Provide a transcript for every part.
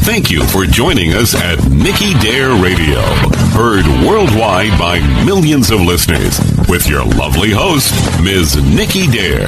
Thank you for joining us at Nikki Dare Radio, heard worldwide by millions of listeners, with your lovely host, Ms. Nikki Dare.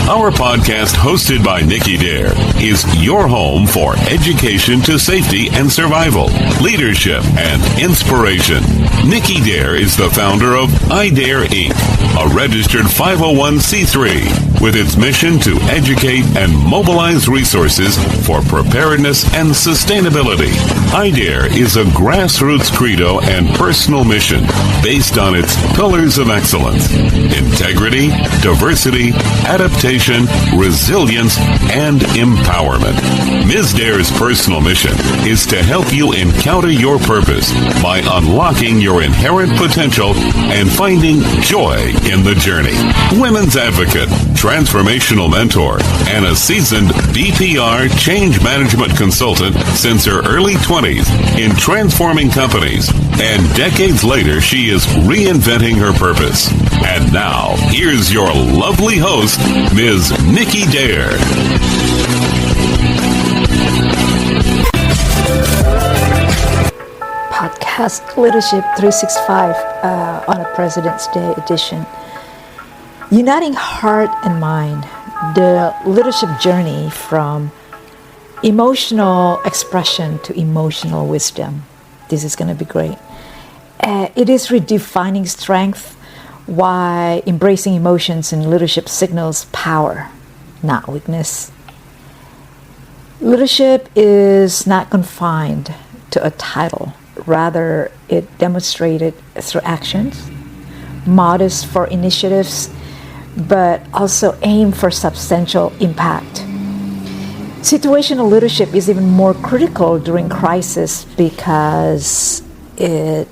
Our podcast, hosted by Nikki Dare, is your home for education to safety and survival, leadership and inspiration. Nikki Dare is the founder of iDare Inc., a registered 501c3 with its mission to educate and mobilize resources for preparedness and sustainability. iDare is a grassroots credo and personal mission based on its pillars of excellence: integrity, diversity, adaptation, resilience, and empowerment. Ms. Dare's personal mission is to help you encounter your purpose by unlocking your inherent potential and finding joy in the journey. Women's advocate, transformational mentor, and a seasoned BPR change management consultant since her early 20s in transforming companies. And decades later, she is reinventing her purpose. And now, here's your lovely host, Ms. Nikki Dare. Podcast Leadership 365 on a President's Day edition. Uniting heart and mind, the leadership journey from emotional expression to emotional wisdom. This is going to be great. It is redefining strength while embracing emotions in leadership signals power, not weakness. Leadership is not confined to a title. Rather, it demonstrated through actions, modest for initiatives, but also aim for substantial impact. Situational leadership is even more critical during crisis because it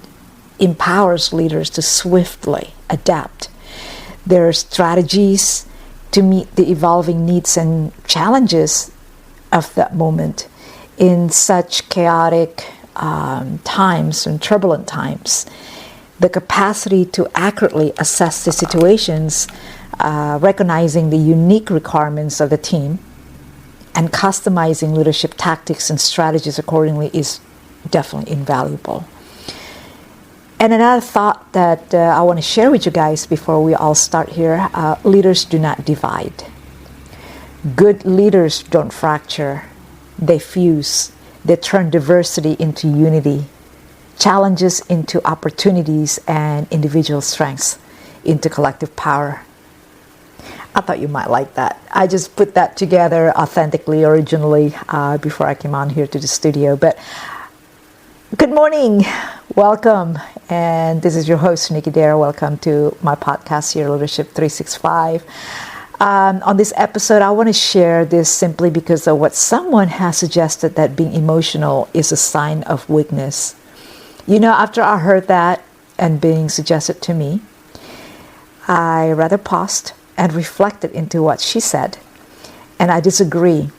empowers leaders to swiftly adapt their strategies to meet the evolving needs and challenges of that moment in such chaotic times and turbulent times. The capacity to accurately assess the situations, recognizing the unique requirements of the team, and customizing leadership tactics and strategies accordingly is definitely invaluable. And another thought that I want to share with you guys before we all start here, leaders do not divide. Good leaders don't fracture, they fuse. They turn diversity into unity, challenges into opportunities, and individual strengths into collective power. I thought you might like that. I just put that together authentically, originally, before I came on here to the studio. But good morning, welcome. And this is your host, Nikki Dare. Welcome to my podcast here, Leadership 365. On this episode, I want to share this simply because of what someone has suggested, that being emotional is a sign of weakness. You know, after I heard that and being suggested to me, I rather paused and reflected into what she said. And I disagree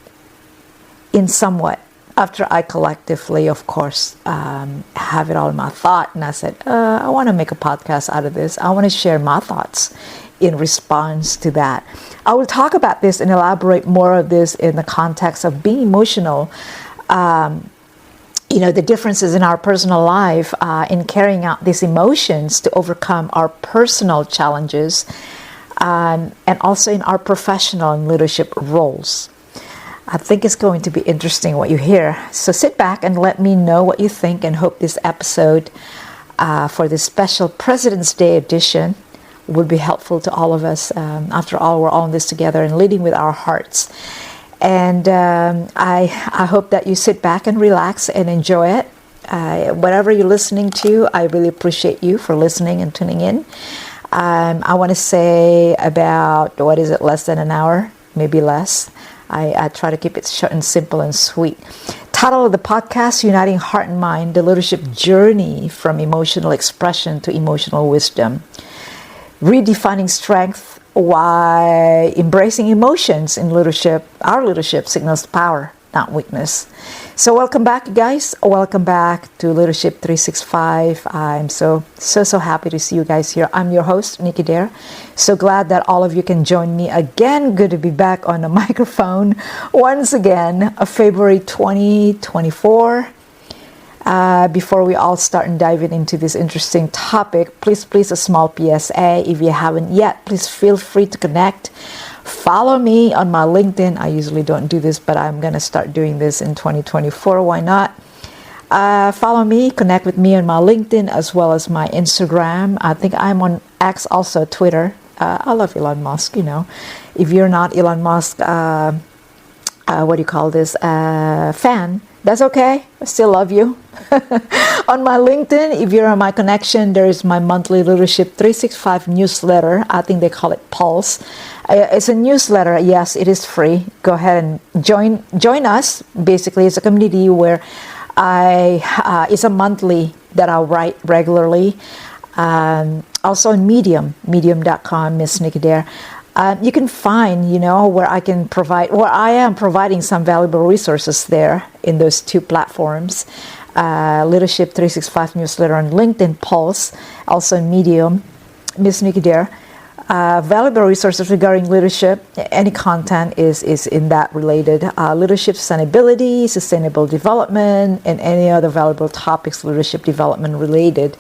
in somewhat after I collectively, of course, have it all in my thought. And I said, I want to make a podcast out of this. I want to share my thoughts in response to that. I will talk about this and elaborate more of this in the context of being emotional. The differences in our personal life in carrying out these emotions to overcome our personal challenges, and also in our professional and leadership roles. I think it's going to be interesting what you hear. So sit back and let me know what you think, and hope this episode for this special President's Day edition will be helpful to all of us. After all, we're all in this together and leading with our hearts. And I hope that you sit back and relax and enjoy it. Whatever you're listening to, I really appreciate you for listening and tuning in. I want to say about, less than an hour, maybe less. I try to keep it short and simple and sweet. Title of the podcast, Uniting Heart and Mind, the Leadership Journey from Emotional Expression to Emotional Wisdom. Redefining strength while embracing emotions in leadership. Our leadership signals power, not weakness. So welcome back, guys. Welcome back to Leadership 365. I'm so happy to see you guys here. I'm your host, Nikki Dare. So glad that all of you can join me again. Good to be back on the microphone once again, February 2024. Before we all start and diving into this interesting topic, please, a small PSA. If you haven't yet, please feel free to connect. Follow me on my LinkedIn. I usually don't do this, but I'm going to start doing this in 2024. Why not? Follow me, connect with me on my LinkedIn as well as my Instagram. I think I'm on X, also Twitter. I love Elon Musk, you know. If you're not Elon Musk, fan, that's okay. I still love you. On my LinkedIn, if you're on my connection, there is my monthly Leadership 365 newsletter. I think they call it Pulse. It's a newsletter. Yes, it is free. Go ahead and join us. Basically, it's a community where it's a monthly that I'll write regularly. Also on medium.com, Miss Nikki Dare. You can find, where I am providing some valuable resources there in those two platforms. Leadership 365 newsletter on LinkedIn, Pulse, also in Medium, Miss Nikki Dare. Valuable resources regarding leadership. Any content is in that related. Leadership sustainability, sustainable development, and any other valuable topics leadership development related.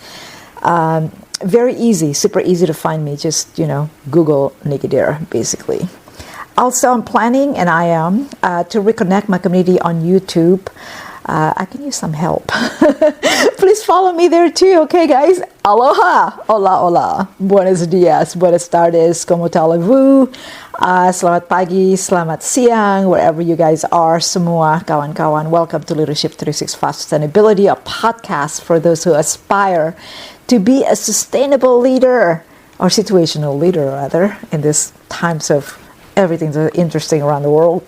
Very easy, super easy to find me. Just, Google Nikki Dare, basically. Also, I'm planning, and I am, to reconnect my community on YouTube. I can use some help. Please follow me there too, okay, guys? Aloha, hola. Buenos dias, buenas tardes, como talevу. Selamat pagi, selamat siang, wherever you guys are. Semua kawan-kawan, welcome to Leadership 365 Sustainability, a podcast for those who aspire to be a sustainable leader, or situational leader, rather, in these times of everything's interesting around the world.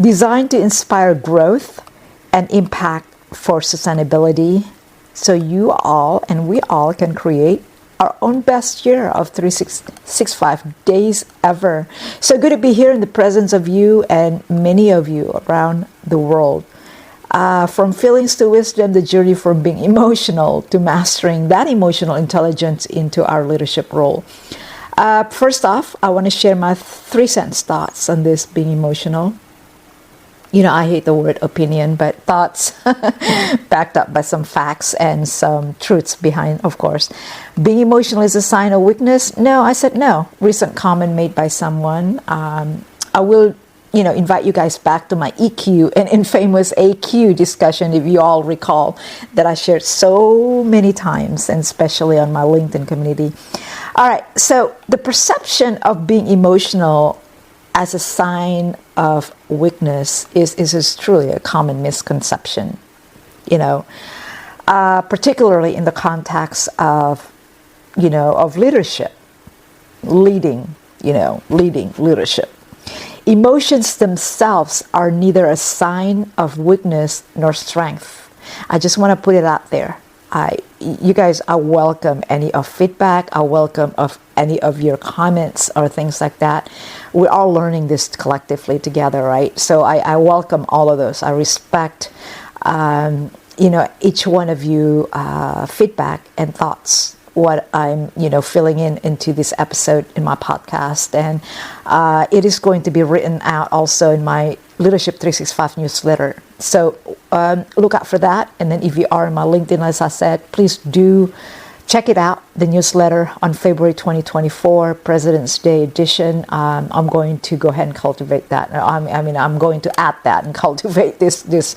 Designed to inspire growth and impact for sustainability, so you all and we all can create our own best year of 365 days ever. So good to be here in the presence of you and many of you around the world. From feelings to wisdom, the journey from being emotional to mastering that emotional intelligence into our leadership role. First off, I want to share my 3 cents thoughts on this being emotional. I hate the word opinion, but thoughts backed up by some facts and some truths behind, of course. Being emotional is a sign of weakness? No, I said no. Recent comment made by someone. I will, invite you guys back to my EQ and infamous AQ discussion, if you all recall, that I shared so many times, and especially on my LinkedIn community. All right, so the perception of being emotional as a sign of weakness is truly a common misconception, particularly in the context of leadership, leading leadership. Emotions themselves are neither a sign of weakness nor strength. I just want to put it out there. You guys, I welcome any of feedback. I welcome of any of your comments or things like that. We're all learning this collectively together, right? So I welcome all of those. I respect, each one of you feedback and thoughts. What I'm, filling into this episode in my podcast, and it is going to be written out also in my Leadership 365 newsletter. So look out for that. And then if you are in my LinkedIn, as I said, please do check it out, the newsletter on February 2024, President's Day edition. I'm going to go ahead and cultivate that. I'm going to add that and cultivate this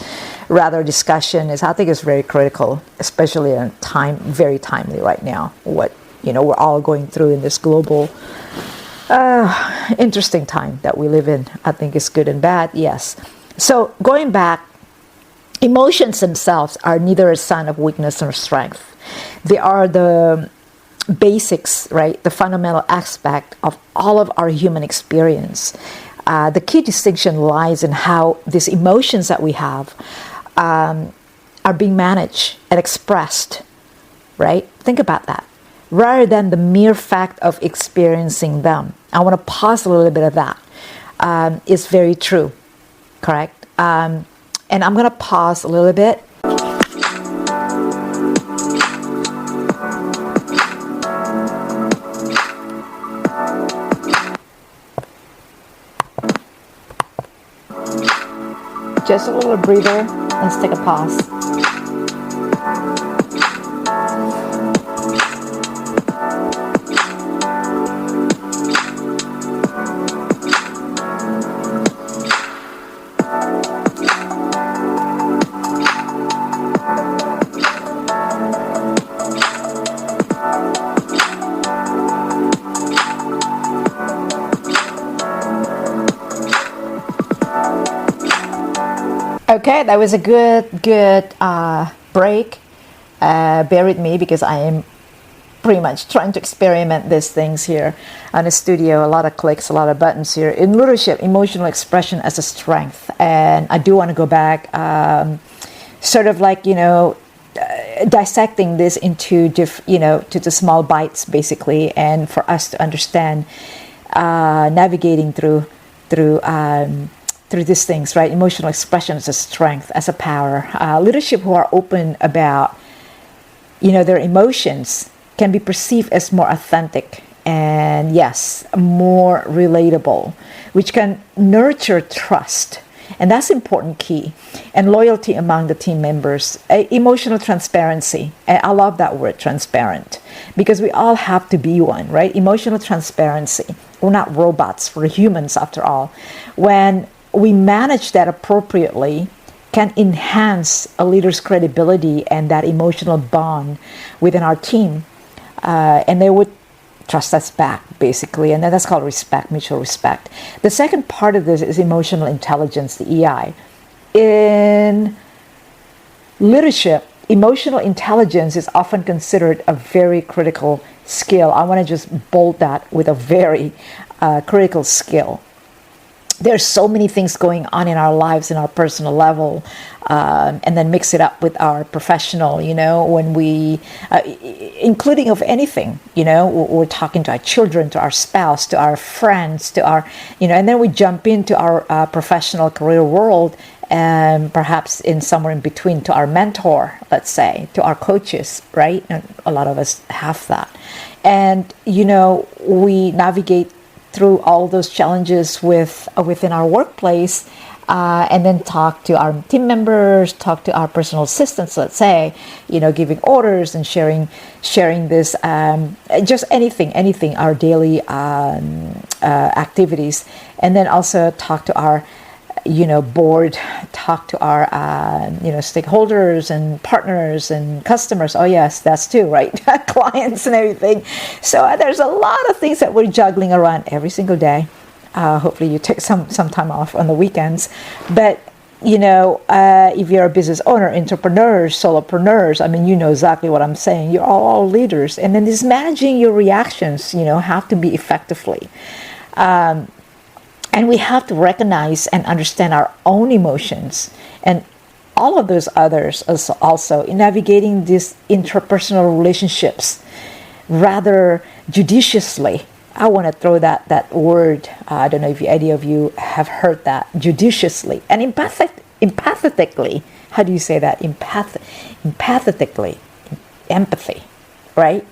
rather discussion. I think it's very critical, especially in time, very timely right now. What we're all going through in this global interesting time that we live in. I think it's good and bad, yes. So going back, emotions themselves are neither a sign of weakness nor strength. They are the basics, right? The fundamental aspect of all of our human experience. The key distinction lies in how these emotions that we have are being managed and expressed, right? Think about that. Rather than the mere fact of experiencing them. I want to pause a little bit of that. It's very true, correct? And And I'm going to pause a little bit. Just a little breather. Let's take a pause. Okay, that was a good break. Bear with me because I am pretty much trying to experiment these things here on the studio. A lot of clicks, a lot of buttons here. In leadership, emotional expression as a strength. And I do want to go back, sort of like, dissecting this into, to the small bites, basically, and for us to understand navigating through these things, right? Emotional expression as a strength, as a power. Leadership who are open about, their emotions can be perceived as more authentic and, yes, more relatable, which can nurture trust. And that's important key. And loyalty among the team members. Emotional transparency. I love that word, transparent, because we all have to be one, right? Emotional transparency. We're not robots. We're humans, after all. When we manage that appropriately, can enhance a leader's credibility and that emotional bond within our team. And they would trust us back, basically. And then that's called respect, mutual respect. The second part of this is emotional intelligence, the EI. In leadership, emotional intelligence is often considered a very critical skill. I want to just bold that with a very critical skill. There's so many things going on in our lives, in our personal level, and then mix it up with our professional, when we, including of anything, we're talking to our children, to our spouse, to our friends, to our, and then we jump into our professional career world, and perhaps in somewhere in between to our mentor, let's say, to our coaches, right? And a lot of us have that. And, we navigate through all those challenges within our workplace, and then talk to our team members, talk to our personal assistants, let's say, giving orders and sharing this, just anything, our daily activities, and then also talk to our board, talk to our stakeholders and partners and customers. Oh yes, that's too, right? Clients and everything. So there's a lot of things that we're juggling around every single day. Hopefully you take some time off on the weekends. But if you're a business owner, entrepreneurs, solopreneurs, you know exactly what I'm saying. You're all leaders, and then this managing your reactions, have to be effectively. And we have to recognize and understand our own emotions and all of those others also in navigating these interpersonal relationships rather judiciously. I want to throw that word. I don't know if any of you have heard that, judiciously and empathetically. How do you say that? Empathetically, empathy, right?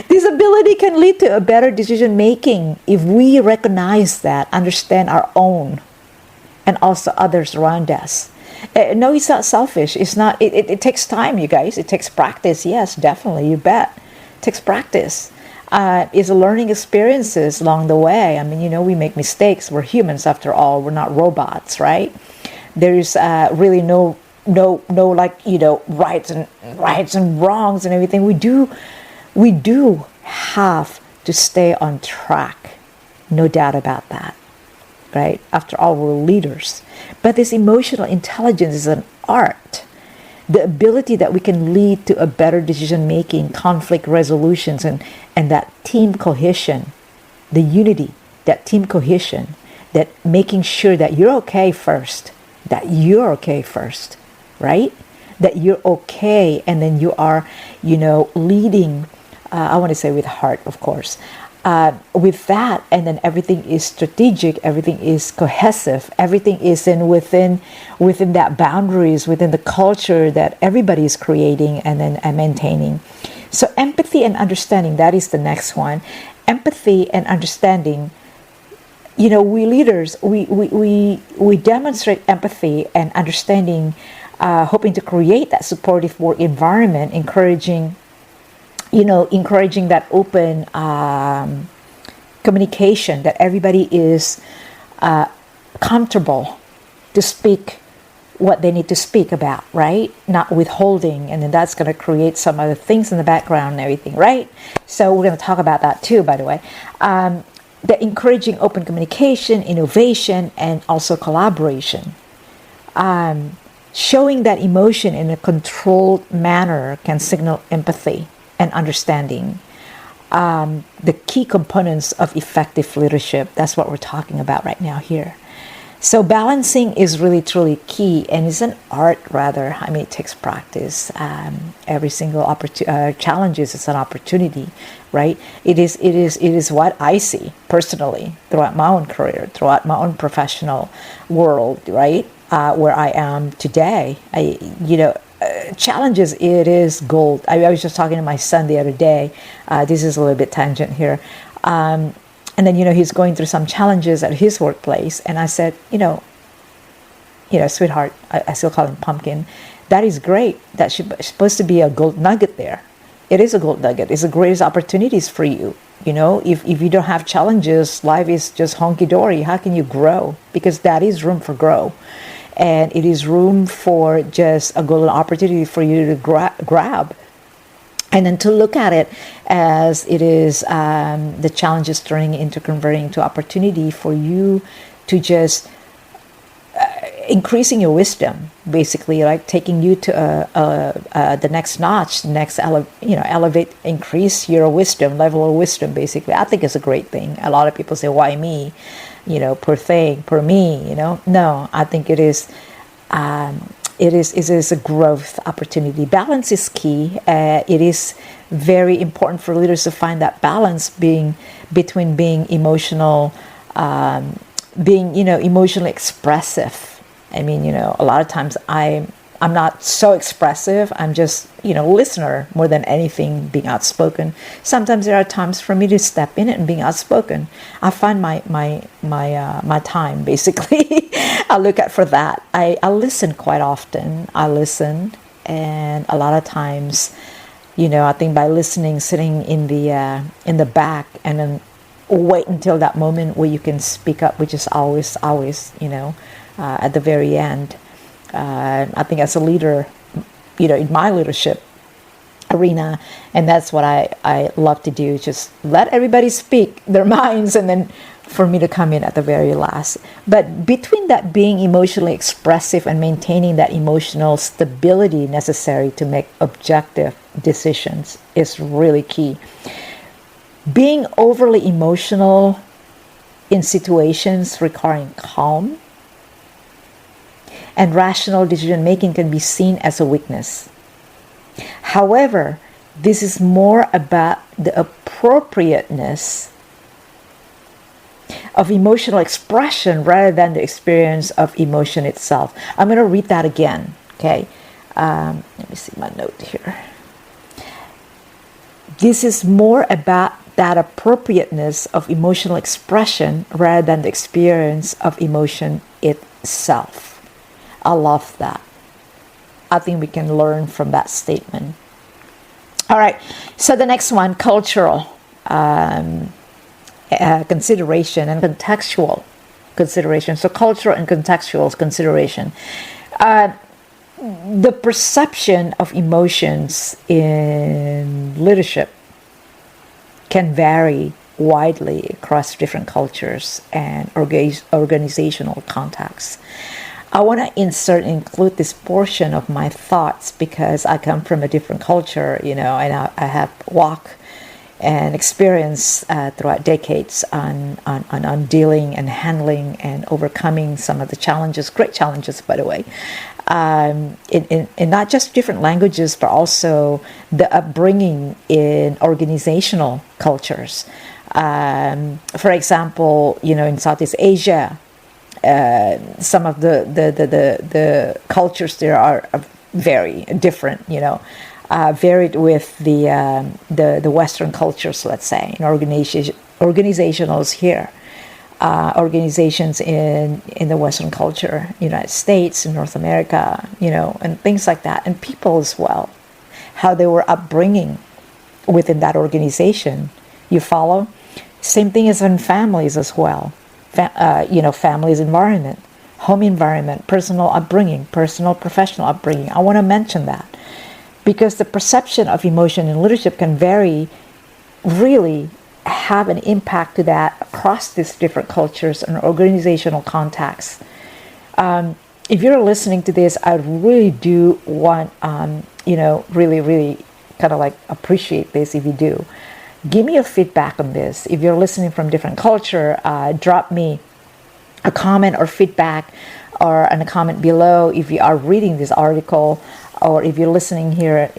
This ability can lead to a better decision making if we recognize that, understand our own and also others around us. No, it's not selfish. It's not. It takes time, you guys. It takes practice. Yes, definitely. You bet. It takes practice. It's a learning experiences along the way. We make mistakes. We're humans after all. We're not robots, right? There is really no rights and wrongs and everything. We do have to stay on track. No doubt about that, right? After all, we're leaders. But this emotional intelligence is an art. The ability that we can lead to a better decision making, conflict resolutions, and that team cohesion, the unity, that team cohesion, that making sure that you're okay first, right? That you're okay, and then you are, leading, I want to say with heart, of course, with that, and then everything is strategic, everything is cohesive, everything is within that boundaries, within the culture that everybody is creating and maintaining. So empathy and understanding, that is the next one. Empathy and understanding. We leaders, we demonstrate empathy and understanding, hoping to create that supportive work environment, encouraging that open communication, that everybody is comfortable to speak what they need to speak about, right? Not withholding, and then that's going to create some other things in the background and everything, right? So we're going to talk about that too, by the way. The encouraging open communication, innovation, and also collaboration. Showing that emotion in a controlled manner can signal empathy and understanding. The key components of effective leadership. That's what we're talking about right now here. So balancing is really truly key, and it's an art rather. I mean, it takes practice. Every single challenge is an opportunity, right? It is what I see personally throughout my own career, throughout my own professional world, right? Where I am today, challenges, it is gold. I was just talking to my son the other day. This is a little bit tangent here. And then, he's going through some challenges at his workplace. And I said, sweetheart, I still call him Pumpkin. That is great. That's supposed to be a gold nugget there. It is a gold nugget. It's the greatest opportunities for you. If you don't have challenges, life is just honky-dory. How can you grow? Because that is room for grow. And it is room for just a golden opportunity for you to grab. And then to look at it as it is the challenges turning into converting to opportunity for you to just increasing your wisdom, basically, like taking you to the next notch, the next elevate, increase your wisdom, level of wisdom, basically. I think it's a great thing. A lot of people say, why me? Per thing, per me, No, I think it is a growth opportunity. Balance is key. It is very important for leaders to find that balance between being emotional, being emotionally expressive. I mean, a lot of times I'm not so expressive. I'm just listener more than anything, being outspoken. Sometimes there are times for me to step in it and being outspoken. I find my time, basically. I look at for that. I listen quite often. I listen, and a lot of times, I think by listening, sitting in the back, and then wait until that moment where you can speak up, which is always at the very end. I think as a leader, in my leadership arena, and that's what I love to do, just let everybody speak their minds, and then for me to come in at the very last. But between that being emotionally expressive and maintaining that emotional stability necessary to make objective decisions is really key. Being overly emotional in situations requiring calm and rational decision making can be seen as a weakness. However, this is more about the appropriateness of emotional expression rather than the experience of emotion itself. I'm going to read that again, okay? Let me see my note here. This is more about that appropriateness of emotional expression rather than the experience of emotion itself. I love that. I think we can learn from that statement. All right, so the next one, cultural consideration and contextual consideration. So cultural and contextual consideration. The perception of emotions in leadership can vary widely across different cultures and organizational contexts. I want to include this portion of my thoughts because I come from a different culture, and I have walked and experienced throughout decades on dealing and handling and overcoming some of the challenges, great challenges, by the way, in not just different languages, but also the upbringing in organizational cultures. For example, in Southeast Asia, some of the cultures there are very different, varied with the Western cultures, let's say, in organizationals here. Organizations in the Western culture, United States, North America, and things like that, and people as well, how they were upbringing within that organization. You follow? Same thing as in families as well. Family's environment, home environment, personal upbringing, personal professional upbringing. I want to mention that because the perception of emotion in leadership can vary, really have an impact to that across these different cultures and organizational contexts. If you're listening to this, I really do want, really, really kind of like appreciate this if you do. Give me your feedback on this. If you're listening from different culture, drop me a comment or feedback or a comment below if you are reading this article, or if you're listening here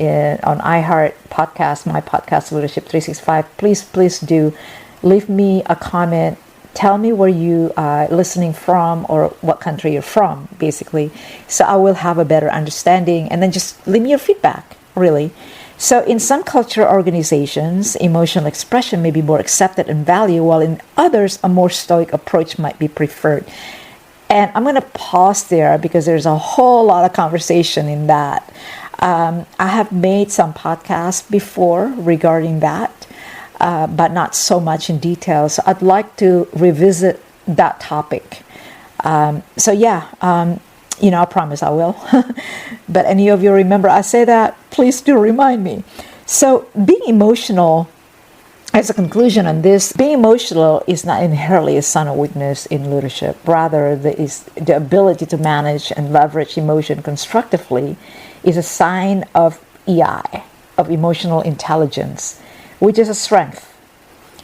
on iHeart Podcast, my podcast, Leadership 365, please do leave me a comment. Tell me where you are listening from or what country you're from, basically. So I will have a better understanding, and then just leave me your feedback, really. So in some cultural organizations, emotional expression may be more accepted and valued, while in others, a more stoic approach might be preferred. And I'm going to pause there because there's a whole lot of conversation in that. I have made some podcasts before regarding that, but not so much in detail. So I'd like to revisit that topic. I promise I will. But any of you remember I say that, please do remind me. So being emotional, as a conclusion on this, being emotional is not inherently a sign of weakness in leadership. Rather, the ability to manage and leverage emotion constructively is a sign of EI, of emotional intelligence, which is a strength.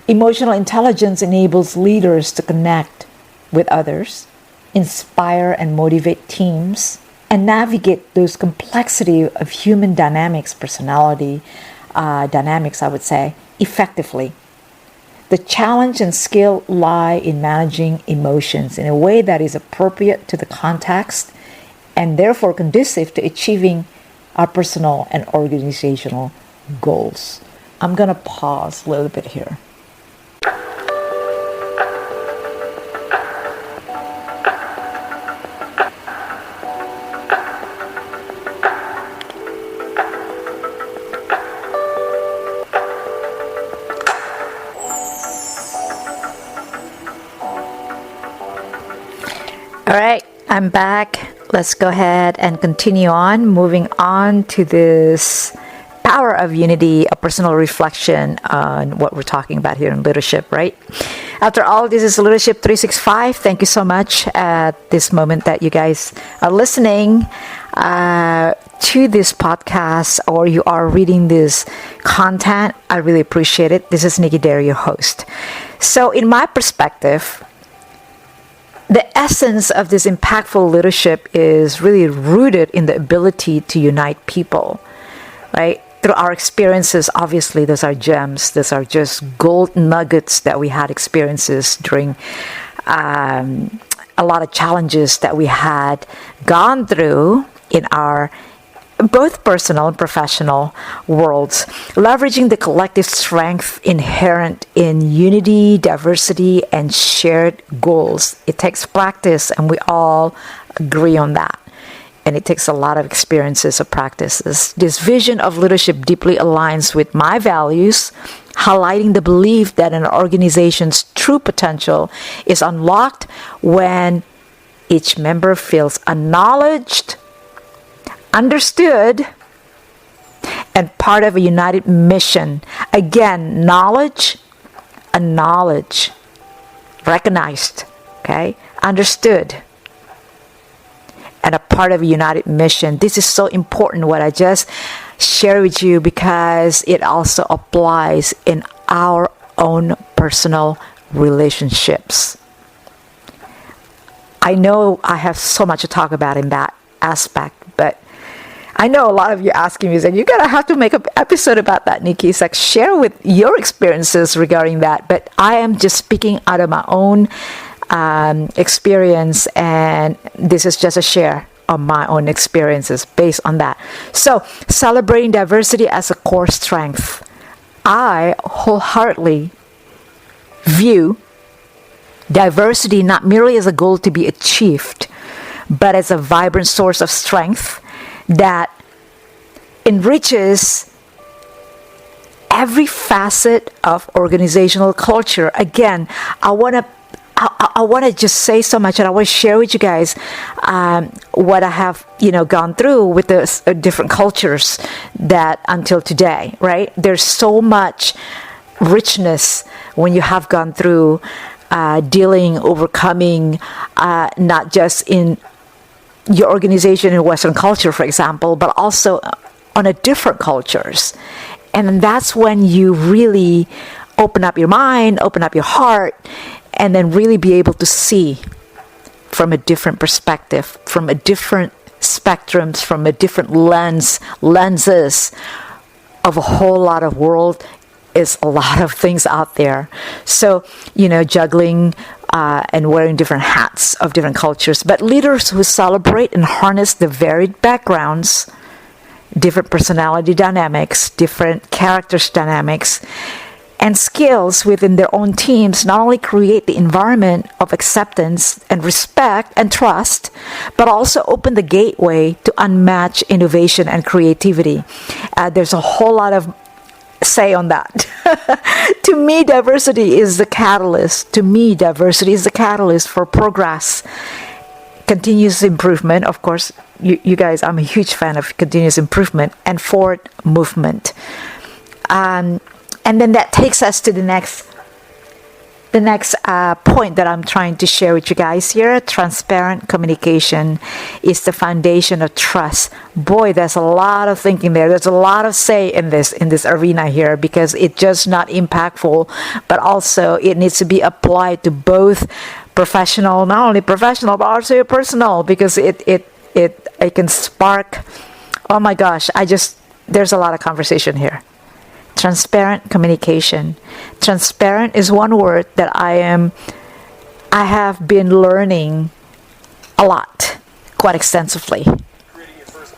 Emotional intelligence enables leaders to connect with others, inspire and motivate teams, and navigate those complexity of human dynamics, personality dynamics, I would say, effectively. The challenge and skill lie in managing emotions in a way that is appropriate to the context and therefore conducive to achieving our personal and organizational goals. I'm going to pause a little bit here. All right, I'm back. Let's go ahead and continue on, moving on to this power of unity, a personal reflection on what we're talking about here in leadership, right? After all, this is Leadership 365. Thank you so much at this moment that you guys are listening to this podcast, or you are reading this content. I really appreciate it. This is Nikki Dare, your host. So in my perspective, the essence of this impactful leadership is really rooted in the ability to unite people, right? Through our experiences, obviously, those are gems. Those are just gold nuggets that we had experiences during a lot of challenges that we had gone through in our both personal and professional worlds, leveraging the collective strength inherent in unity, diversity, and shared goals. It takes practice, and we all agree on that. And it takes a lot of experiences of practices. This vision of leadership deeply aligns with my values, highlighting the belief that an organization's true potential is unlocked when each member feels acknowledged, understood, and part of a united mission. Again, knowledge, acknowledge, recognized, okay, understood, and a part of a united mission. This is so important what I just shared with you, because it also applies in our own personal relationships. I know I have so much to talk about in that aspect, but I know a lot of you asking me, saying, you gotta have to make an episode about that, Nikki. It's like, share with your experiences regarding that. But I am just speaking out of my own experience, and this is just a share of my own experiences based on that. So, celebrating diversity as a core strength. I wholeheartedly view diversity not merely as a goal to be achieved, but as a vibrant source of strength that enriches every facet of organizational culture. Again, I want to just say so much, and I want to share with you guys what I have, gone through with the different cultures that until today, right? There's so much richness when you have gone through overcoming, not just in your organization in Western culture, for example, but also on a different cultures. And that's when you really open up your mind, open up your heart, and then really be able to see from a different perspective, from a different spectrums, from a different lenses of a whole lot of world. Is a lot of things out there. So, juggling and wearing different hats of different cultures. But leaders who celebrate and harness the varied backgrounds, different personality dynamics, different characters dynamics, and skills within their own teams not only create the environment of acceptance and respect and trust, but also open the gateway to unmatched innovation and creativity. There's a whole lot of say on that. To me, diversity is the catalyst. For progress, continuous improvement. Of course, you guys, I'm a huge fan of continuous improvement and forward movement. And then that takes us to the next point that I'm trying to share with you guys here. Transparent communication is the foundation of trust. Boy, there's a lot of thinking there. There's a lot of say in this arena here, because it's just not impactful, but also it needs to be applied to both professional, not only professional, but also personal, because it can spark. Oh my gosh, there's a lot of conversation here. Transparent communication. Transparent is one word that I have been learning a lot, quite extensively.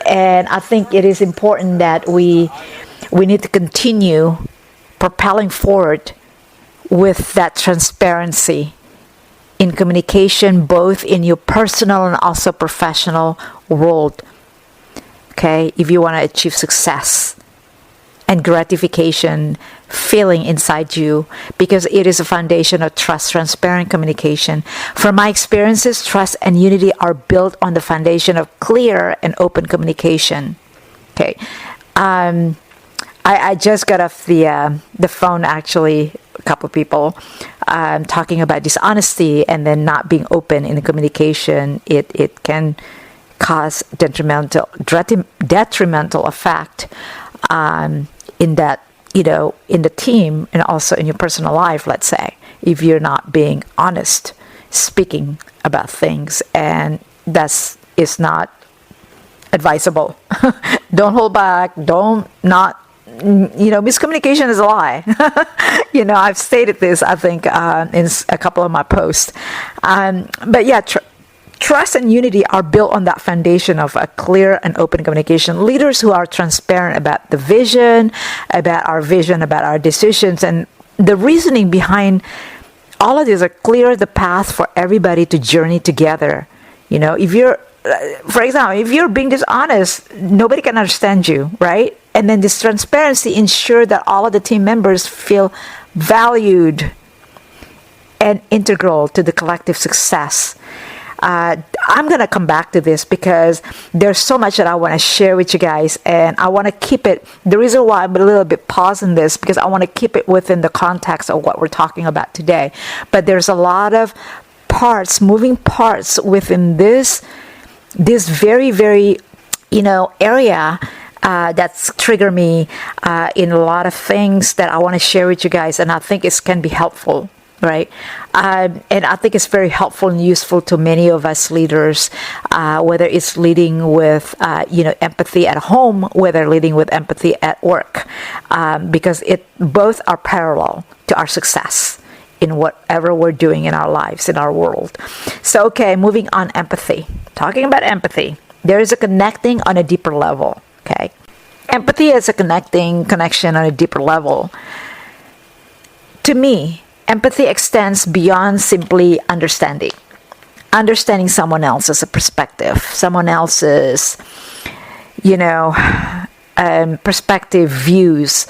And I think it is important that we need to continue propelling forward with that transparency in communication, both in your personal and also professional world. Okay, if you want to achieve success and gratification feeling inside you, because it is a foundation of trust, transparent communication. From my experiences, trust and unity are built on the foundation of clear and open communication. Okay, I just got off the phone, actually, a couple of people talking about dishonesty and then not being open in the communication. It can cause detrimental effect in that, in the team and also in your personal life, let's say, if you're not being honest, speaking about things, and is not advisable. Don't hold back. Miscommunication is a lie. I've stated this, I think, in a couple of my posts. But yeah, trust and unity are built on that foundation of a clear and open communication. Leaders who are transparent about the vision, about our decisions, and the reasoning behind all of this are clear the path for everybody to journey together. If you're, for example, if you're being dishonest, nobody can understand you, right? And then this transparency ensures that all of the team members feel valued and integral to the collective success. I'm going to come back to this because there's so much that I want to share with you guys, and I want to keep it. The reason why I'm a little bit pausing this, because I want to keep it within the context of what we're talking about today. But there's a lot of moving parts within this very, very, area that's triggered me in a lot of things that I want to share with you guys, and I think it can be helpful. right? And I think it's very helpful and useful to many of us leaders, whether it's leading with, empathy at home, whether leading with empathy at work, because both are parallel to our success in whatever we're doing in our lives, in our world. So, okay, moving on, empathy. Talking about empathy, there is a connecting on a deeper level, okay? Empathy is a connection on a deeper level. To me, empathy extends beyond simply understanding someone else's perspective, someone else's, perspective, views.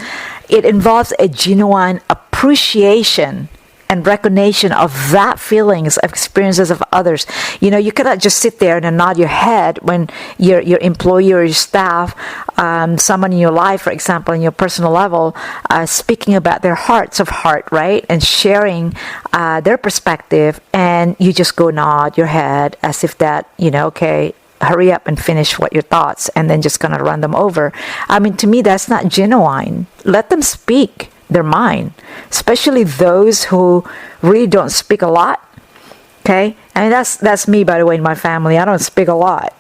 It involves a genuine appreciation and recognition of that feelings, of experiences of others. You cannot just sit there and nod your head when your employee or your staff, someone in your life, for example, in your personal level, speaking about their hearts of heart, right? And sharing their perspective, and you just go nod your head as if that, okay, hurry up and finish what your thoughts, and then just gonna run them over. I mean, to me, that's not genuine. Let them speak their mind, especially those who really don't speak a lot. Okay, I mean that's me, by the way. In my family, I don't speak a lot.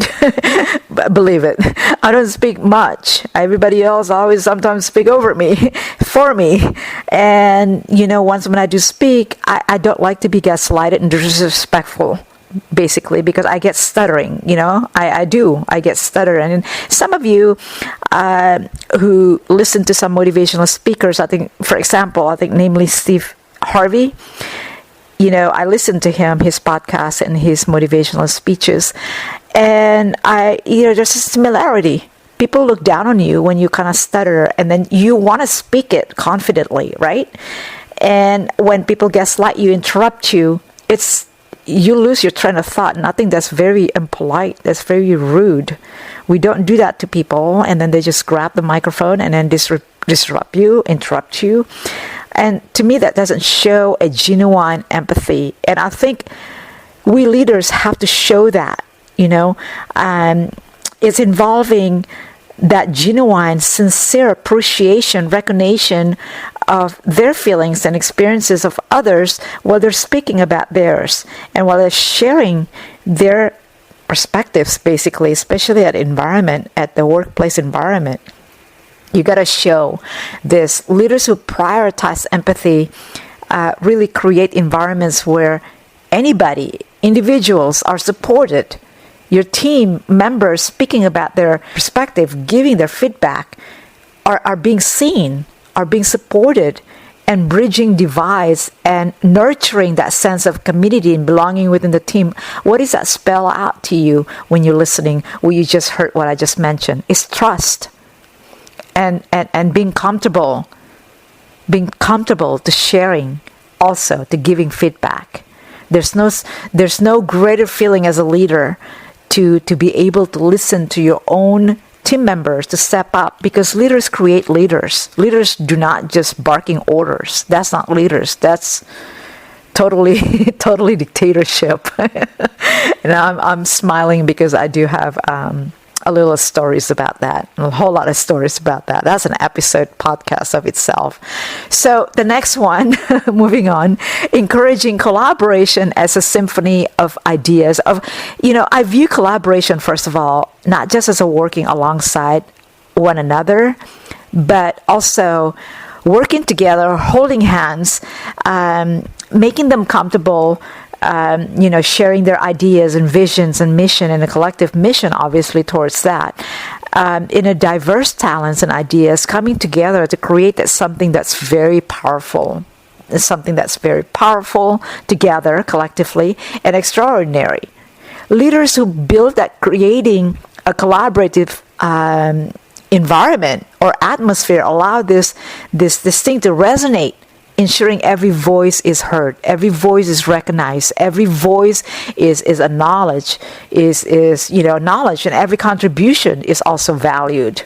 Believe it, I don't speak much. Everybody else always sometimes speak over me, for me. And once when I do speak, I don't like to be gaslighted and disrespectful, basically, because I get stuttering. I get stuttering. And some of you who listen to some motivational speakers, I think, for example, namely Steve Harvey, I listen to his podcast and his motivational speeches, and there's a similarity. People look down on you when you kind of stutter, and then you want to speak it confidently, right? And when people gaslight you, interrupt you, you lose your train of thought, and I think that's very impolite. That's very rude. We don't do that to people, and then they just grab the microphone and then disrupt you, interrupt you. And to me, that doesn't show a genuine empathy. And I think we leaders have to show that, it's involving that genuine, sincere appreciation, recognition of their feelings and experiences of others while they're speaking about theirs and while they're sharing their perspectives, basically, especially at the workplace environment. You got to show this. Leaders who prioritize empathy really create environments where individuals are supported. Your team members speaking about their perspective, giving their feedback, are being seen, are being supported, and bridging divides and nurturing that sense of community and belonging within the team. What does that spell out to you when you're listening? Well, you just heard what I just mentioned. It's trust and being comfortable to sharing, also to giving feedback. There's no greater feeling as a leader to be able to listen to your own team members, to step up, because leaders create leaders. Leaders do not just barking orders. That's not leaders. That's totally dictatorship. And I'm smiling because I do have a little stories about that, a whole lot of stories about that. That's an episode podcast of itself. So the next one, moving on, encouraging collaboration as a symphony of ideas. I view collaboration, first of all, not just as a working alongside one another, but also working together, holding hands, making them comfortable, sharing their ideas and visions and mission, and a collective mission, obviously, towards that. In a diverse talents and ideas coming together to create something that's very powerful. Something that's very powerful together, collectively, and extraordinary. Leaders who build that, creating a collaborative environment or atmosphere, allow this thing to resonate, ensuring every voice is heard, every voice is recognized, every voice is acknowledged, acknowledged, and every contribution is also valued.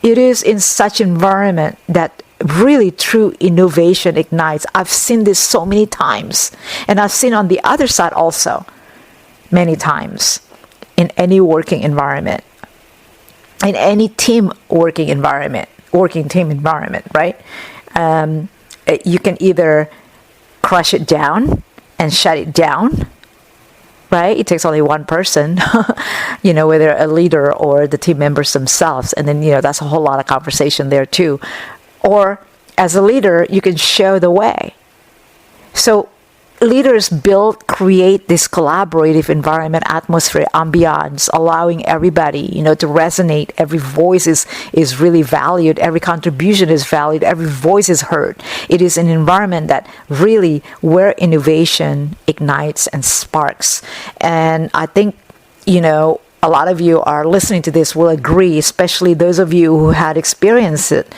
It is in such environment that really true innovation ignites. I've seen this so many times, and I've seen on the other side also many times in any working environment, in any working team environment, right? You can either crush it down and shut it down, right? It takes only one person, whether a leader or the team members themselves. And then, that's a whole lot of conversation there too. Or as a leader, you can show the way. So leaders create this collaborative environment, atmosphere, ambiance, allowing everybody, to resonate. Every voice is really valued. Every contribution is valued. Every voice is heard. It is an environment that really where innovation ignites and sparks. And I think, a lot of you are listening to this will agree, especially those of you who had experienced it.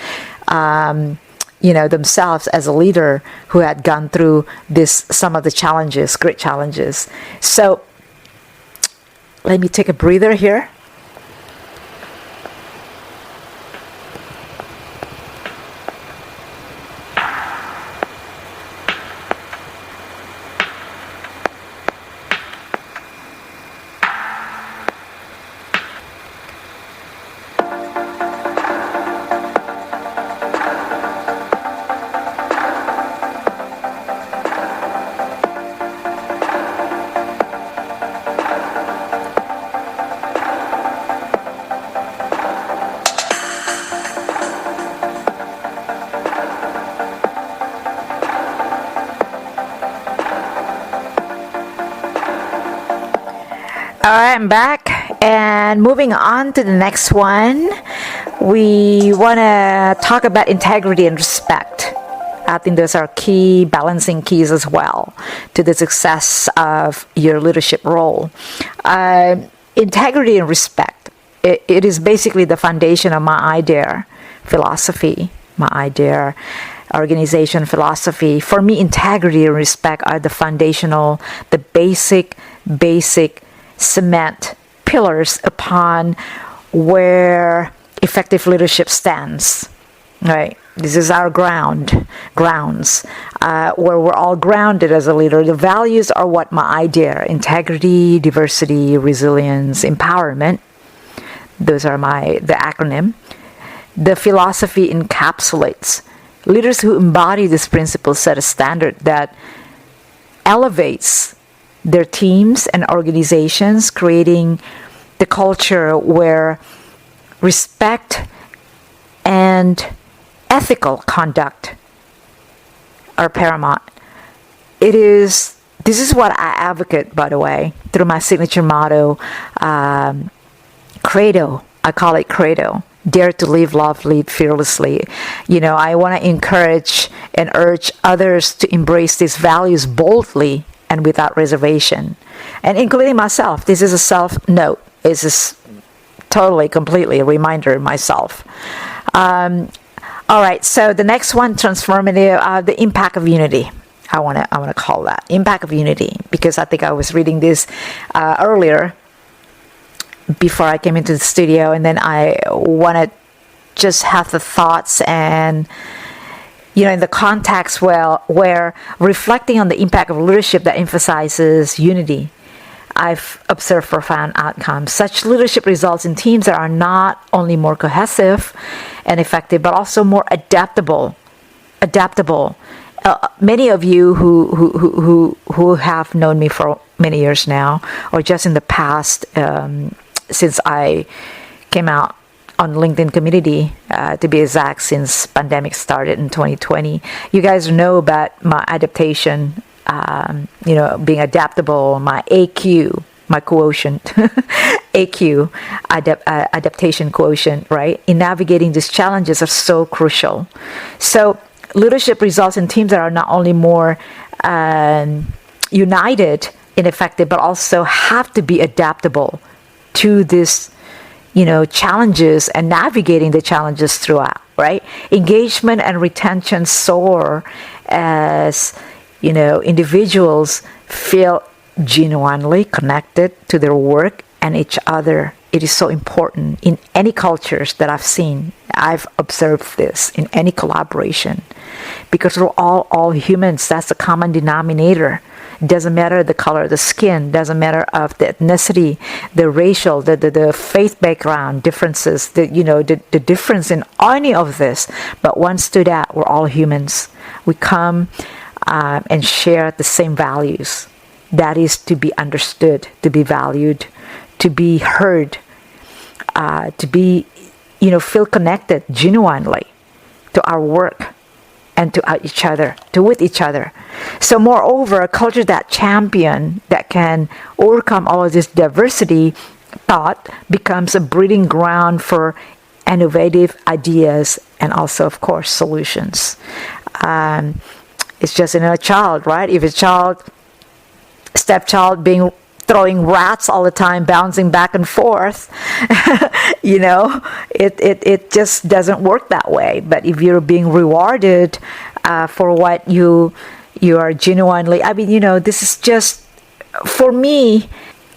Themselves as a leader who had gone through some of the challenges, great challenges. So let me take a breather here. All right, I'm back, and moving on to the next one, we want to talk about integrity and respect. I think those are key balancing keys as well to the success of your leadership role. Integrity and respect, it is basically the foundation of my IDEAR philosophy, my IDEAR organization philosophy. For me, integrity and respect are the foundational, the basic cement pillars upon where effective leadership stands, right? This is our grounds, where we're all grounded as a leader. The values are what my IDEAR: integrity, diversity, resilience, empowerment. Those are the acronym. The philosophy encapsulates leaders who embody this principle set a standard that elevates their teams and organizations, creating the culture where respect and ethical conduct are paramount. This is what I advocate, by the way, through my signature motto, Credo. I call it Credo. Dare to live, love, lead fearlessly. I want to encourage and urge others to embrace these values boldly and without reservation, and including myself. This is a self-note. This is totally, completely a reminder myself. All right, so the next one, transformative, the impact of unity. I want to call that impact of unity, because I think I was reading this earlier before I came into the studio, and then I want to just have the thoughts and in the context where reflecting on the impact of leadership that emphasizes unity, I've observed profound outcomes. Such leadership results in teams that are not only more cohesive and effective, but also more adaptable. Many of you who have known me for many years now, or just in the past, since I came out on LinkedIn community, to be exact, since pandemic started in 2020. You guys know about my adaptation, being adaptable, my AQ, my quotient, AQ, adaptation quotient, right? In navigating these challenges are so crucial. So leadership results in teams that are not only more united and effective, but also have to be adaptable to this challenges and navigating the challenges throughout, right? Engagement and retention soar as, individuals feel genuinely connected to their work and each other. It is so important in any cultures that I've seen. I've observed this in any collaboration, because we're all humans. That's the common denominator. It doesn't matter the color of the skin, doesn't matter of the ethnicity, the racial, the faith background differences, the difference in any of this. But one stood out: we're all humans. We come and share the same values. That is to be understood, to be valued, to be heard, to be, feel connected genuinely to our work and to with each other. So moreover, a culture that can overcome all of this diversity thought becomes a breeding ground for innovative ideas and also, of course, solutions. It's just a child, right? If a stepchild throwing rats all the time, bouncing back and forth, it just doesn't work that way. But if you're being rewarded for what you are genuinely, this is just, for me,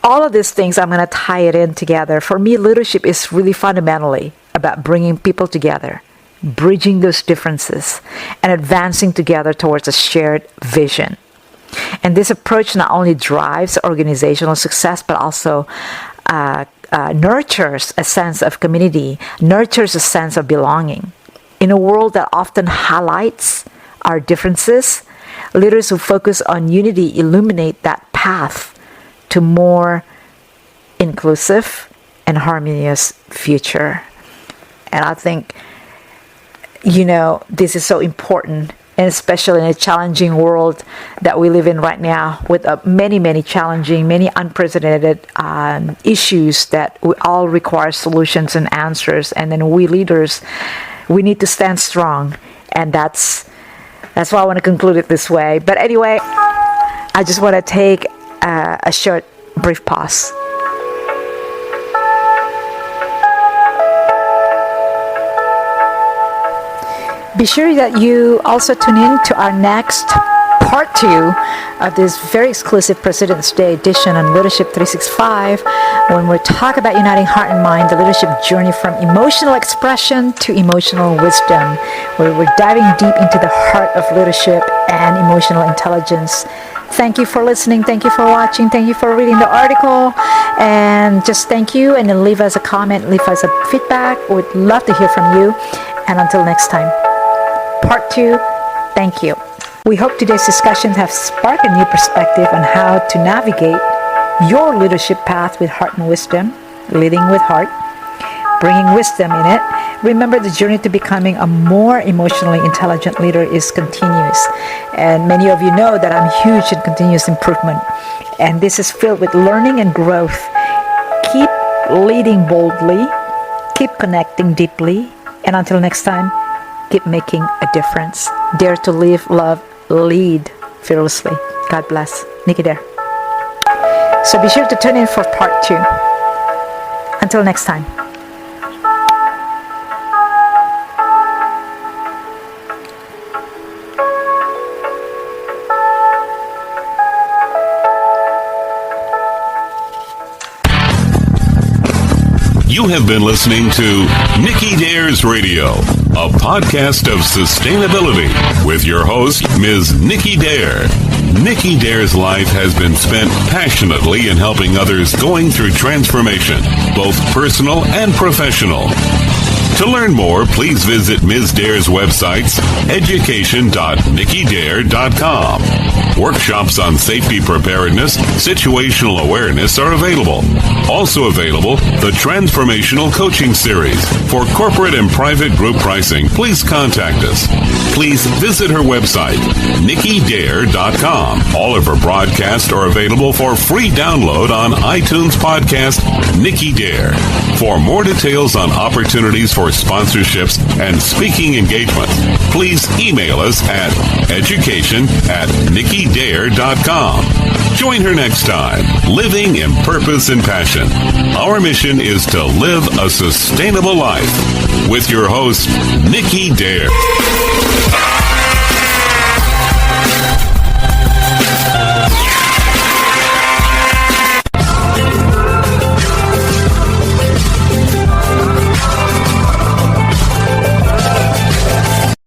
all of these things, I'm going to tie it in together. For me, leadership is really fundamentally about bringing people together, bridging those differences, and advancing together towards a shared vision. And this approach not only drives organizational success, but also nurtures a sense of community, nurtures a sense of belonging. In a world that often highlights our differences, leaders who focus on unity illuminate that path to more inclusive and harmonious future. And I think, this is so important, and especially in a challenging world that we live in right now, with many challenging, many unprecedented issues that we all require solutions and answers. And then we leaders, we need to stand strong. And that's why I want to conclude it this way. But anyway, I just want to take a short, brief pause. Be sure that you also tune in to our next part 2 of this very exclusive President's Day edition on Leadership 365, when we talk about uniting heart and mind, the leadership journey from emotional expression to emotional wisdom, where we're diving deep into the heart of leadership and emotional intelligence. Thank you for listening. Thank you for watching. Thank you for reading the article. And just thank you. And then leave us a comment. Leave us a feedback. We'd love to hear from you. And until next time, part 2, thank you. We hope today's discussions have sparked a new perspective on how to navigate your leadership path with heart and wisdom, leading with heart, bringing wisdom in it. Remember, the journey to becoming a more emotionally intelligent leader is continuous. And many of you know that I'm huge in continuous improvement. And this is filled with learning and growth. Keep leading boldly, keep connecting deeply, and until next time, keep making a difference. Dare to live, love, lead fearlessly. God bless. Nikki Dare. So be sure to tune in for part 2. Until next time. You have been listening to Nikki Dare's Radio, a podcast of sustainability with your host, Ms. Nikki Dare. Nikki Dare's life has been spent passionately in helping others going through transformation, both personal and professional. To learn more, please visit Ms. Dare's websites, education.nikkidare.com. Workshops on safety preparedness, situational awareness are available. Also available, the Transformational Coaching Series. For corporate and private group pricing, please contact us. Please visit her website, nikkidare.com. All of her broadcasts are available for free download on iTunes podcast Nikki Dare. For more details on opportunities for sponsorships and speaking engagements, please email us at education@nikkidare.com. Join her next time, living in purpose and passion. Our mission is to live a sustainable life. With your host, Nikki Dare.